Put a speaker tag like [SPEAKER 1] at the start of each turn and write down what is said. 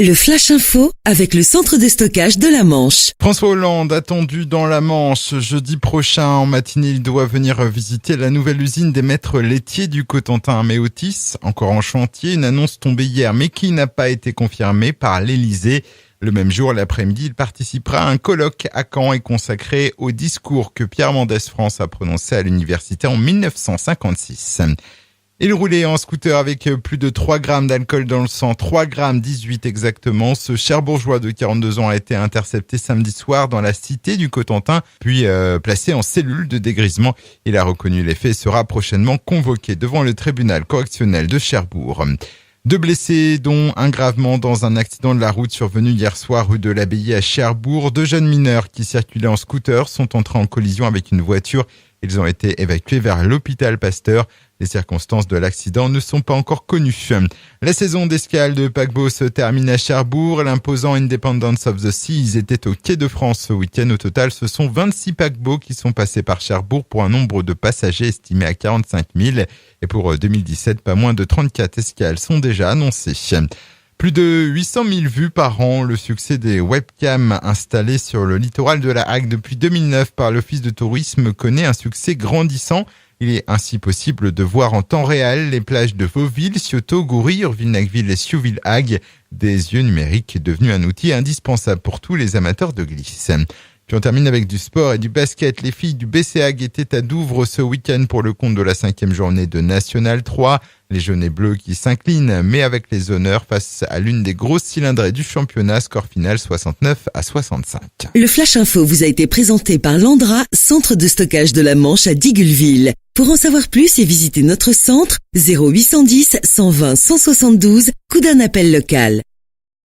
[SPEAKER 1] Le Flash Info avec le centre de stockage de la Manche.
[SPEAKER 2] François Hollande attendu dans la Manche. Jeudi prochain en matinée, il doit venir visiter la nouvelle usine des maîtres laitiers du Cotentin à Méotis. Encore en chantier, une annonce tombée hier mais qui n'a pas été confirmée par l'Élysée. Le même jour, l'après-midi, il participera à un colloque à Caen et consacré au discours que Pierre Mendès France a prononcé à l'université en 1956. Il roulait en scooter avec plus de 3 grammes d'alcool dans le sang, 3 grammes 18 exactement. Ce Cherbourgeois de 42 ans a été intercepté samedi soir dans la cité du Cotentin, puis placé en cellule de dégrisement. Il a reconnu les faits et sera prochainement convoqué devant le tribunal correctionnel de Cherbourg. 2 blessés, dont un gravement dans un accident de la route survenu hier soir rue de l'Abbaye à Cherbourg. 2 jeunes mineurs qui circulaient en scooter sont entrés en collision avec une voiture. Ils ont été évacués vers l'hôpital Pasteur. Les circonstances de l'accident ne sont pas encore connues. La saison d'escale de paquebots se termine à Cherbourg. L'imposant Independence of the Seas était au Quai de France ce week-end. Au total, ce sont 26 paquebots qui sont passés par Cherbourg pour un nombre de passagers estimé à 45 000. Et pour 2017, pas moins de 34 escales sont déjà annoncées. Plus de 800 000 vues par an, le succès des webcams installés sur le littoral de la Hague depuis 2009 par l'Office de tourisme connaît un succès grandissant. Il est ainsi possible de voir en temps réel les plages de Vauville, Cioto, Goury, Urville-Nacqueville et Siouville-Hague. Des yeux numériques devenus un outil indispensable pour tous les amateurs de glisse. Puis on termine avec du sport et du basket. Les filles du BCAG étaient à Douvres ce week-end pour le compte de la 5e journée de National 3. Les jaunes et bleus qui s'inclinent, mais avec les honneurs face à l'une des grosses cylindrées du championnat. Score final 69-65.
[SPEAKER 1] Le Flash Info vous a été présenté par Landra, centre de stockage de la Manche à Digoulville. Pour en savoir plus et visiter notre centre, 0810 120 172, coup d'un appel local.